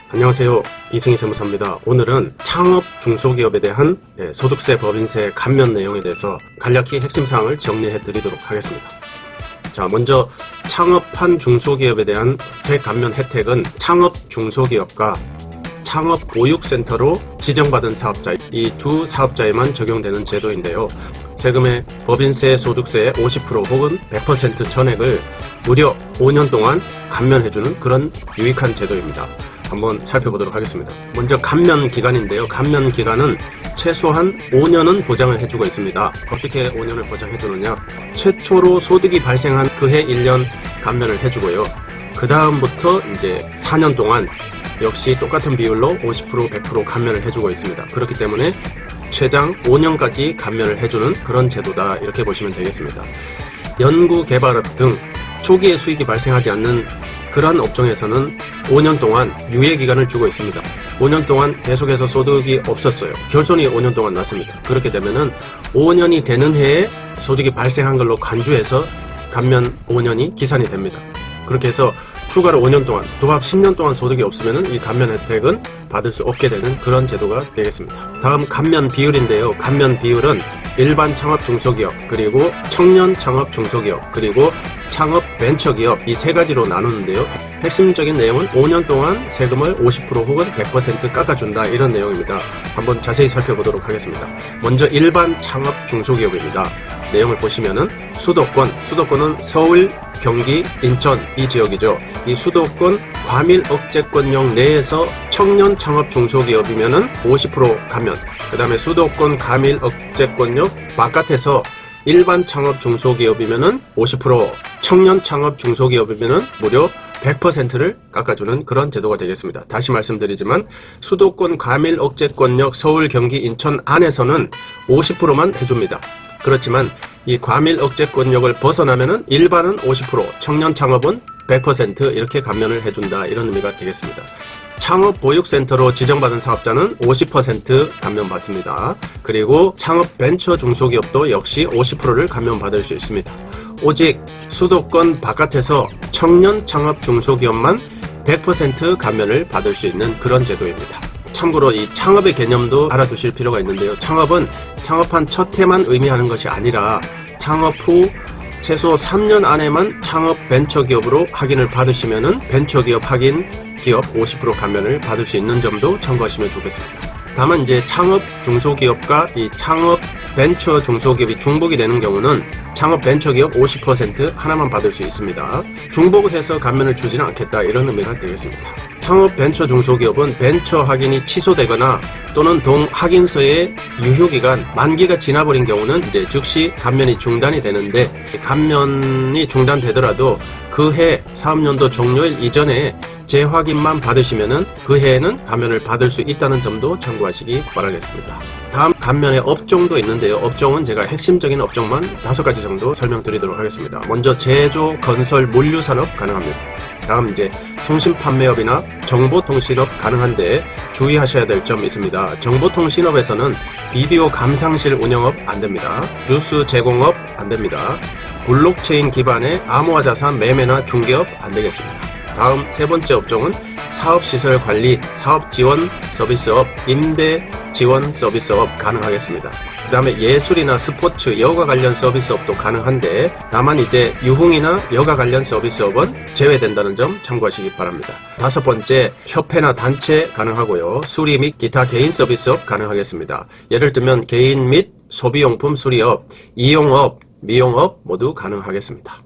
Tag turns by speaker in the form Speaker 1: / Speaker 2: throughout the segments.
Speaker 1: 안녕하세요. 이승희 세무사입니다. 오늘은 창업 중소기업에 대한 소득세, 법인세 감면 내용에 대해서 간략히 핵심 사항을 정리해 드리도록 하겠습니다. 자, 먼저 창업한 중소기업에 대한 세 감면 혜택은 창업 중소기업과 창업 보육센터로 지정받은 사업자, 이 두 사업자에만 적용되는 제도인데요. 세금의 법인세, 소득세의 50% 혹은 100% 전액을 무려 5년 동안 감면해주는 그런 유익한 제도입니다. 한번 살펴보도록 하겠습니다. 먼저 감면 기간인데요. 감면 기간은 최소한 5년은 보장을 해주고 있습니다. 어떻게 5년을 보장해주느냐? 최초로 소득이 발생한 그해 1년 감면을 해주고요. 그 다음부터 이제 4년 동안 역시 똑같은 비율로 50%, 100% 감면을 해주고 있습니다. 그렇기 때문에 최장 5년까지 감면을 해주는 그런 제도다, 이렇게 보시면 되겠습니다. 연구 개발업 등 초기에 수익이 발생하지 않는 그러한 업종에서는 5년 동안 유예기간을 주고 있습니다. 5년 동안 계속해서 소득이 없었어요. 결손이 5년 동안 났습니다. 그렇게 되면은 5년이 되는 해에 소득이 발생한 걸로 간주해서 감면 5년이 기산이 됩니다. 그렇게 해서 추가로 5년 동안, 도합 10년 동안 소득이 없으면은 이 감면 혜택은 받을 수 없게 되는 그런 제도가 되겠습니다. 다음 감면 비율인데요. 감면 비율은 일반 창업 중소기업, 그리고 청년 창업 중소기업, 그리고 창업 벤처기업, 이 세 가지로 나누는데요. 핵심적인 내용은 5년 동안 세금을 50% 혹은 100% 깎아준다, 이런 내용입니다. 한번 자세히 살펴보도록 하겠습니다. 먼저 일반 창업 중소기업입니다. 내용을 보시면은 수도권은 서울, 경기, 인천 이 지역이죠. 이 수도권 과밀 억제권역 내에서 청년 창업 중소기업이면은 50% 감면. 그 다음에 수도권 과밀 억제권역 바깥에서 일반 창업 중소기업이면은 50%, 청년 창업 중소기업이면은 무려 100%를 깎아주는 그런 제도가 되겠습니다. 다시 말씀드리지만 수도권 과밀 억제권역 서울, 경기, 인천 안에서는 50%만 해줍니다. 그렇지만 이 과밀 억제권역을 벗어나면은 일반은 50%, 청년 창업은 100% 이렇게 감면을 해준다, 이런 의미가 되겠습니다. 창업 보육센터로 지정받은 사업자는 50% 감면받습니다. 그리고 창업 벤처 중소기업도 역시 50%를 감면받을 수 있습니다. 오직 수도권 바깥에서 청년 창업 중소기업만 100% 감면을 받을 수 있는 그런 제도입니다. 참고로 이 창업의 개념도 알아두실 필요가 있는데요. 창업은 창업한 첫 해만 의미하는 것이 아니라 창업 후 최소 3년 안에만 창업 벤처기업으로 확인을 받으시면은 벤처기업 확인 기업 50% 감면을 받을 수 있는 점도 참고하시면 좋겠습니다. 다만 이제 창업 중소기업과 이 창업 벤처 중소기업이 중복이 되는 경우는 창업 벤처기업 50% 하나만 받을 수 있습니다. 중복을 해서 감면을 주지는 않겠다, 이런 의미가 되겠습니다. 창업 벤처 중소기업은 벤처 확인이 취소되거나 또는 동 확인서의 유효기간 만기가 지나버린 경우는 이제 즉시 감면이 중단이 되는데, 감면이 중단되더라도 그 해 사업연도 종료일 이전에 재확인만 받으시면은 그 해에는 감면을 받을 수 있다는 점도 참고하시기 바라겠습니다. 다음 감면의 업종도 있는데요. 업종은 제가 핵심적인 업종만 5가지 정도 설명드리도록 하겠습니다. 먼저 제조, 건설, 물류산업 가능합니다. 다음 이제 통신 판매업이나 정보통신업 가능한데 주의하셔야 될 점이 있습니다. 정보통신업에서는 비디오 감상실 운영업 안됩니다. 뉴스 제공업 안됩니다. 블록체인 기반의 암호화 자산 매매나 중개업 안되겠습니다. 다음 세 번째 업종은 사업시설 관리, 사업지원 서비스업, 임대지원 서비스업 가능하겠습니다. 그 다음에 예술이나 스포츠, 여가 관련 서비스업도 가능한데 다만 이제 유흥이나 여가 관련 서비스업은 제외된다는 점 참고하시기 바랍니다. 다섯 번째, 협회나 단체 가능하고요. 수리 및 기타 개인 서비스업 가능하겠습니다. 예를 들면 개인 및 소비용품 수리업, 이용업, 미용업 모두 가능하겠습니다.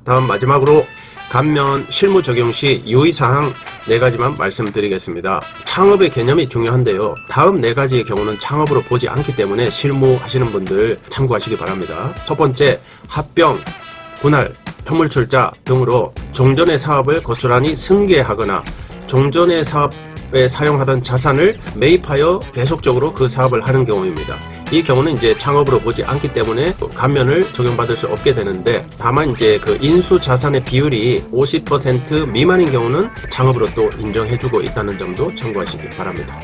Speaker 1: 다음 마지막으로 감면 실무 적용 시 유의사항 4가지만 말씀드리겠습니다. 창업의 개념이 중요한데요. 다음 4가지의 경우는 창업으로 보지 않기 때문에 실무 하시는 분들 참고하시기 바랍니다. 첫 번째, 합병, 분할, 현물출자 등으로 종전의 사업을 고스란히 승계하거나 종전의 사업에 사용하던 자산을 매입하여 계속적으로 그 사업을 하는 경우입니다. 이 경우는 이제 창업으로 보지 않기 때문에 감면을 적용받을 수 없게 되는데, 다만 이제 그 인수 자산의 비율이 50% 미만인 경우는 창업으로 또 인정해주고 있다는 점도 참고하시기 바랍니다.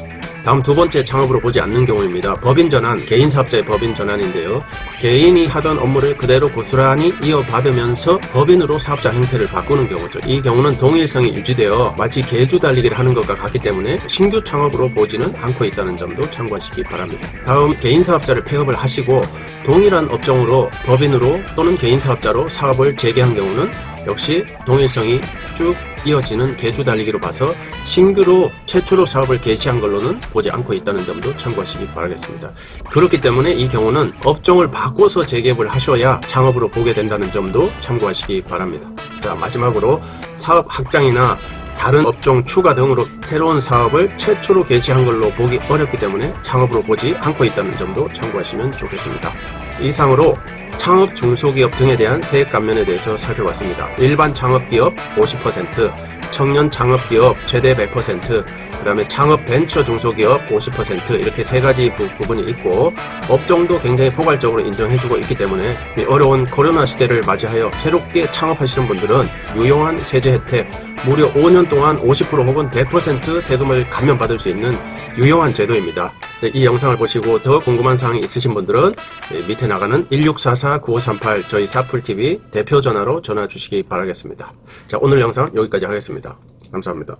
Speaker 1: 다음 두 번째 창업으로 보지 않는 경우입니다. 법인 전환, 개인 사업자의 법인 전환인데요. 개인이 하던 업무를 그대로 고스란히 이어받으면서 법인으로 사업자 형태를 바꾸는 경우죠. 이 경우는 동일성이 유지되어 마치 개주 달리기를 하는 것과 같기 때문에 신규 창업으로 보지는 않고 있다는 점도 참고하시기 바랍니다. 다음 개인 사업자를 폐업을 하시고 동일한 업종으로 법인으로 또는 개인 사업자로 사업을 재개한 경우는 역시 동일성이 쭉 이어지는 개주 달리기로 봐서 신규로 최초로 사업을 개시한 걸로는 보지 않고 있다는 점도 참고하시기 바라겠습니다. 그렇기 때문에 이 경우는 업종을 바꿔서 재개업을 하셔야 창업으로 보게 된다는 점도 참고하시기 바랍니다. 자, 마지막으로 사업 확장이나 다른 업종 추가 등으로 새로운 사업을 최초로 개시한 걸로 보기 어렵기 때문에 창업으로 보지 않고 있다는 점도 참고하시면 좋겠습니다. 이상으로 창업 중소기업 등에 대한 세액 감면에 대해서 살펴봤습니다. 일반 창업기업 50%, 청년 창업기업 최대 100%, 그 다음에 창업 벤처 중소기업 50% 이렇게 세 가지 부분이 있고 업종도 굉장히 포괄적으로 인정해주고 있기 때문에 이 어려운 코로나 시대를 맞이하여 새롭게 창업하시는 분들은 유용한 세제 혜택, 무려 5년 동안 50% 혹은 100% 세금을 감면받을 수 있는 유용한 제도입니다. 이 영상을 보시고 더 궁금한 사항이 있으신 분들은 밑에 나가는 1644-9538 저희 사풀TV 대표 전화로 전화 주시기 바라겠습니다. 자, 오늘 영상 여기까지 하겠습니다. 감사합니다.